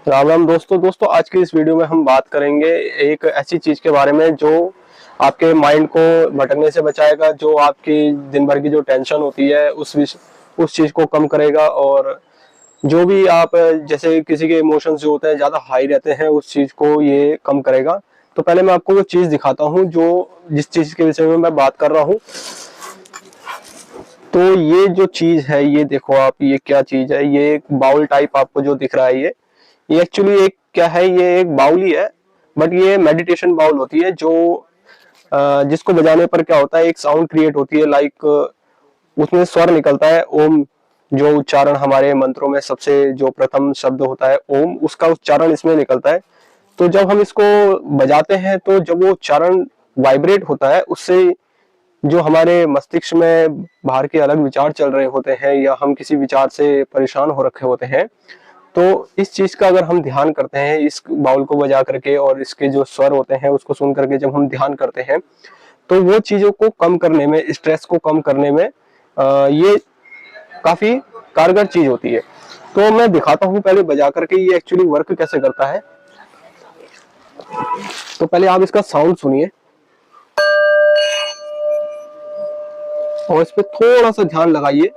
राम राम दोस्तों आज की इस वीडियो में हम बात करेंगे एक ऐसी चीज के बारे में जो आपके माइंड को भटकने से बचाएगा, जो आपकी दिन भर की जो टेंशन होती है उस चीज को कम करेगा। और जो भी आप जैसे किसी के इमोशंस जो होते हैं ज्यादा हाई रहते हैं, उस चीज को ये कम करेगा। तो पहले मैं आपको वो चीज दिखाता हूँ जो जिस चीज के विषय में मैं बात कर रहा हूँ। तो ये जो चीज है, ये देखो आप, ये क्या चीज है। ये एक बाउल टाइप आपको जो दिख रहा है, ये एक्चुअली एक क्या है, ये एक बाउल ही है, बट ये मेडिटेशन बाउल होती है जो जिसको बजाने पर क्या होता है, एक साउंड क्रिएट होती है। लाइक उसमें स्वर निकलता है ओम, जो उच्चारण हमारे मंत्रों में सबसे जो प्रथम शब्द होता है ओम, उसका उच्चारण इसमें निकलता है। तो जब हम इसको बजाते हैं तो जब वो उच्चारण वाइब्रेट होता है, उससे जो हमारे मस्तिष्क में बाहर के अलग विचार चल रहे होते हैं या हम किसी विचार से परेशान हो रखे होते हैं, तो इस चीज का अगर हम ध्यान करते हैं इस बाउल को बजा करके और इसके जो स्वर होते हैं उसको सुन करके जब हम ध्यान करते हैं, तो वो चीजों को कम करने में, स्ट्रेस को कम करने में ये काफी कारगर चीज होती है। तो मैं दिखाता हूँ पहले बजा करके ये एक्चुअली वर्क कैसे करता है। तो पहले आप इसका साउंड सुनिए और इस पर थोड़ा सा ध्यान लगाइए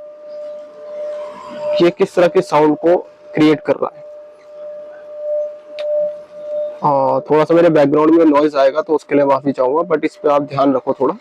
कि ये किस तरह के साउंड को क्रिएट कर रहा है। थोड़ा सा मेरे बैकग्राउंड में नॉइज आएगा तो उसके लिए माफी चाहूंगा, बट इस पे आप ध्यान रखो थोड़ा।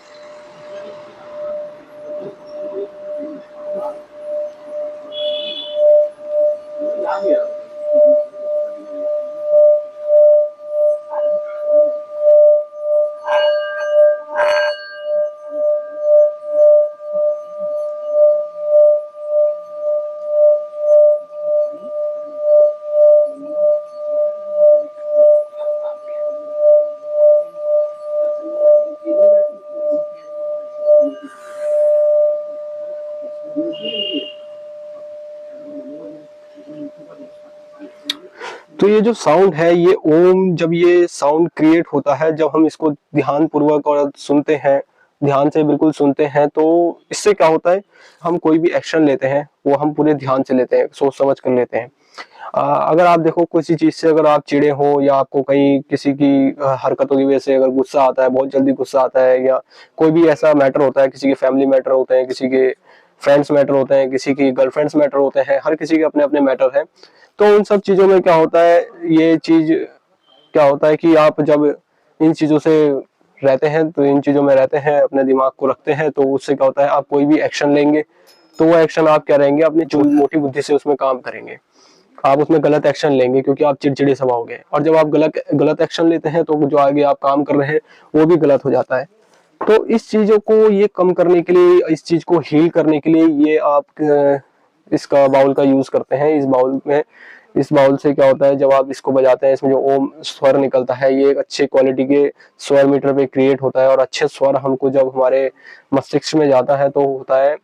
तो ये जो साउंड है, ये ओम, जब ये साउंड क्रिएट होता है, जब हम इसको ध्यान पूर्वक और सुनते हैं, ध्यान से बिल्कुल सुनते हैं, तो इससे क्या होता है, हम कोई भी एक्शन लेते हैं वो हम पूरे ध्यान से लेते हैं, सोच समझ कर लेते हैं। अगर आप देखो किसी चीज से अगर आप चिड़े हो या आपको कहीं किसी की हरकतों की वजह से अगर गुस्सा आता है, बहुत जल्दी गुस्सा आता है, या कोई भी ऐसा मैटर होता है, किसी के फैमिली मैटर होते हैं, किसी के फ्रेंड्स मैटर होते हैं, किसी की गर्लफ्रेंड्स मैटर होते हैं, हर किसी के अपने अपने मैटर हैं। तो उन सब चीजों में क्या होता है, ये चीज क्या होता है कि आप जब इन चीजों से रहते हैं, तो इन चीजों में रहते हैं, अपने दिमाग को रखते हैं, तो उससे क्या होता है, आप कोई भी एक्शन लेंगे तो वो एक्शन आप क्या रहेंगे, अपनी जो मोटी बुद्धि से उसमें काम करेंगे। आप उसमें गलत एक्शन लेंगे क्योंकि आप चिड़चिड़े स्वभाव हो गए, और जब आप गलत गलत एक्शन लेते हैं तो जो आगे आप काम कर रहे हैं वो भी गलत हो जाता है। तो इस चीजों को ये कम करने के लिए, इस चीज को हील करने के लिए, ये आप इसका बाउल का यूज करते हैं। इस बाउल से क्या होता है, जब आप इसको बजाते हैं, इसमें जो ओम स्वर निकलता है, ये एक अच्छे क्वालिटी के स्वर मीटर पे क्रिएट होता है, और अच्छे स्वर हमको जब हमारे मस्तिष्क में जाता है तो होता है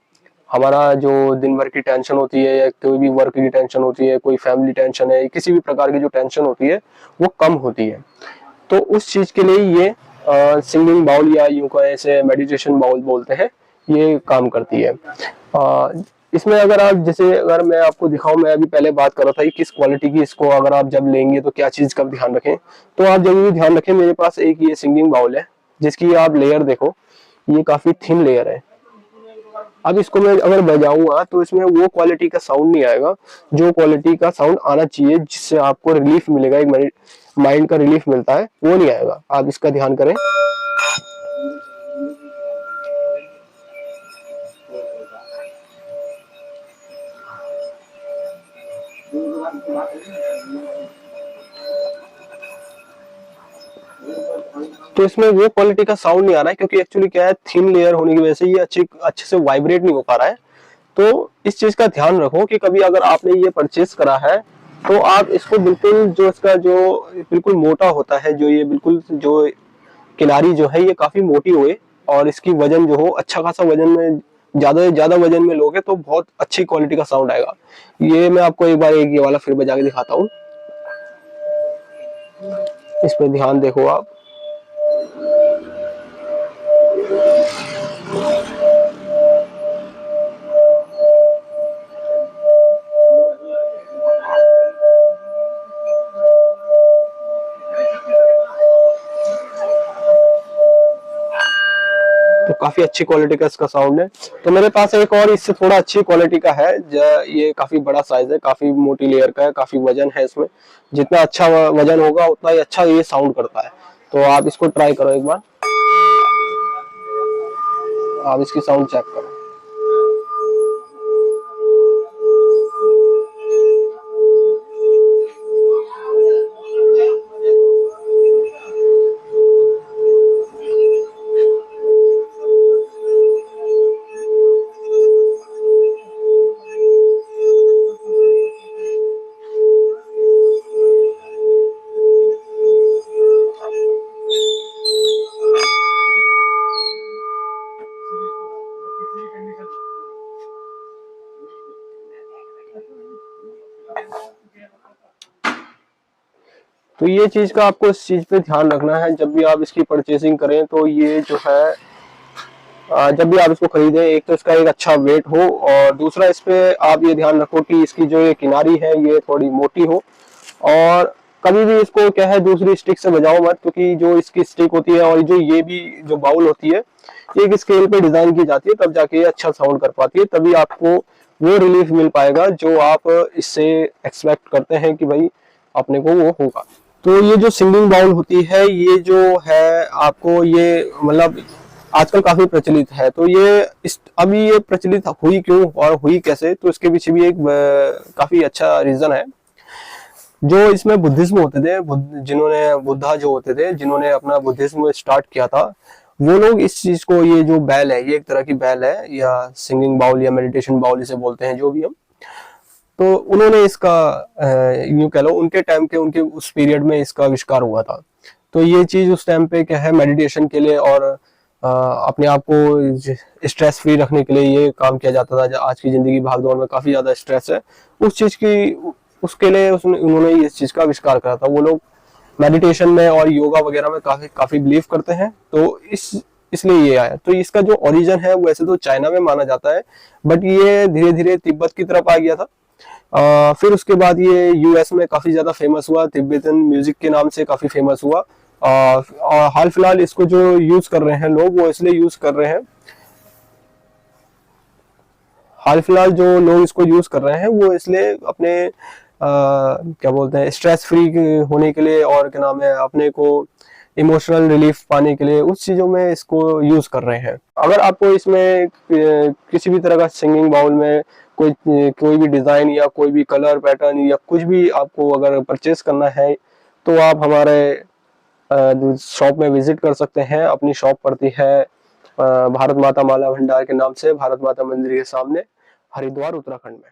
हमारा जो दिन भर की टेंशन होती है, या कोई भी वर्क की टेंशन होती है, कोई फैमिली टेंशन है, किसी भी प्रकार की जो टेंशन होती है वो कम होती है। तो उस चीज के लिए ये सिंगिंग बाउल, या यूं कहें इसे मेडिटेशन बाउल बोलते हैं, ये काम करती है। इसमें अगर आप, जैसे अगर मैं आपको दिखाऊं, मैं अभी पहले बात कर रहा था कि किस क्वालिटी की इसको अगर आप जब लेंगे तो क्या चीज का ध्यान रखें, तो आप जब भी ध्यान रखें, मेरे पास एक ये सिंगिंग बाउल है जिसकी आप लेयर देखो, ये काफी थिन लेयर है। अब इसको मैं अगर बजाऊंगा तो इसमें वो क्वालिटी का साउंड नहीं आएगा जो क्वालिटी का साउंड आना चाहिए, जिससे आपको रिलीफ मिलेगा, एक माइंड का रिलीफ मिलता है, वो नहीं आएगा। आप इसका ध्यान करें। तो इसमें वो क्वालिटी का साउंड नहीं आ रहा है क्योंकि एक्चुअली क्या है, थिन लेयर होने की वजह से ये अच्छे से वाइब्रेट नहीं हो पा रहा है। तो इस चीज का ध्यान रखो कि कभी अगर आपने ये परचेस करा है तो आप इसको बिल्कुल, जो इसका जो बिल्कुल मोटा होता है, जो ये बिल्कुल जो किनारी जो है ये काफी मोटी हुए, और इसकी वजन जो हो अच्छा खासा वजन में, ज्यादा से ज्यादा वजन में लोगे तो बहुत अच्छी क्वालिटी का साउंड आएगा। ये मैं आपको एक बार एक ये वाला फिर बजा के दिखाता हूँ। इस पे ध्यान देखो आप। काफी अच्छी क्वालिटी का इसका साउंड है। तो मेरे पास एक और इससे थोड़ा अच्छी क्वालिटी का है, ये काफी बड़ा साइज है, काफी मोटी लेयर का है, काफी वजन है इसमें। जितना अच्छा वजन होगा उतना ही अच्छा ये साउंड करता है। तो आप इसको ट्राई करो एक बार, आप इसकी साउंड चेक करो। तो ये चीज का आपको इस चीज पे ध्यान रखना है जब भी आप इसकी परचेसिंग करें। तो ये जो है जब भी आप इसको खरीदें, एक तो इसका एक अच्छा वेट हो, और दूसरा इस पे आप ये ध्यान रखो कि इसकी जो ये किनारी है ये थोड़ी मोटी हो। और कभी भी इसको क्या है दूसरी स्टिक से बजाओ मत, क्योंकि जो इसकी स्टिक होती है और जो ये भी जो बाउल होती है ये एक स्केल पे डिजाइन की जाती है, तब जाके ये अच्छा साउंड कर पाती है, तभी आपको वो रिलीफ मिल पाएगा जो आप इससे एक्सपेक्ट करते हैं कि भाई अपने को वो होगा। तो ये जो सिंगिंग बाउल होती है ये जो है आपको ये मतलब आजकल काफी प्रचलित है। तो ये अभी ये प्रचलित हुई क्यों और हुई कैसे, तो इसके पीछे भी एक काफी अच्छा रीजन है। जो इसमें बुद्धिज्म होते थे, जिन्होंने बुद्धा जो होते थे, जिन्होंने अपना बुद्धिज्म स्टार्ट किया था, वो लोग इस चीज को, ये जो बैल है ये एक तरह की बैल है या सिंगिंग बाउल या मेडिटेशन बाउल इसे बोलते हैं जो भी हम, तो उन्होंने इसका यूं कह लो उनके टाइम के उनके उस पीरियड में इसका आविष्कार हुआ था। तो ये चीज उस टाइम पे क्या है मेडिटेशन के लिए और अपने आप को स्ट्रेस फ्री रखने के लिए ये काम किया जाता था। आज की जिंदगी भागदौड़ में काफी ज्यादा स्ट्रेस है, उस चीज की उसके लिए उन्होंने इस चीज का आविष्कार करा था। वो लोग मेडिटेशन में और योगा वगैरह में काफी बिलीव करते हैं, तो इसलिए ये आया। तो इसका जो ओरिजिन है वैसे तो चाइना में माना जाता है, बट ये धीरे धीरे तिब्बत की तरफ आ गया था। फिर उसके बाद ये यूएस में काफी ज्यादा फेमस हुआ, तिब्बतन म्यूजिक के नाम से काफी फेमस हुआ। और हाल फिलहाल इसको जो यूज कर रहे हैं लोग, वो इसलिए यूज कर रहे हैं, हाल फिलहाल जो लोग इसको यूज कर रहे हैं वो इसलिए अपने क्या बोलते हैं स्ट्रेस फ्री होने के लिए, और क्या नाम है अपने को इमोशनल रिलीफ पाने के लिए, उस चीजों में इसको यूज कर रहे हैं। अगर आपको इसमें किसी भी तरह का सिंगिंग बाउल में कोई भी डिजाइन या कोई भी कलर पैटर्न या कुछ भी आपको अगर परचेस करना है, तो आप हमारे शॉप में विजिट कर सकते हैं। अपनी शॉप पड़ती है भारत माता माला भंडार के नाम से, भारत माता मंदिर के सामने, हरिद्वार उत्तराखंड में।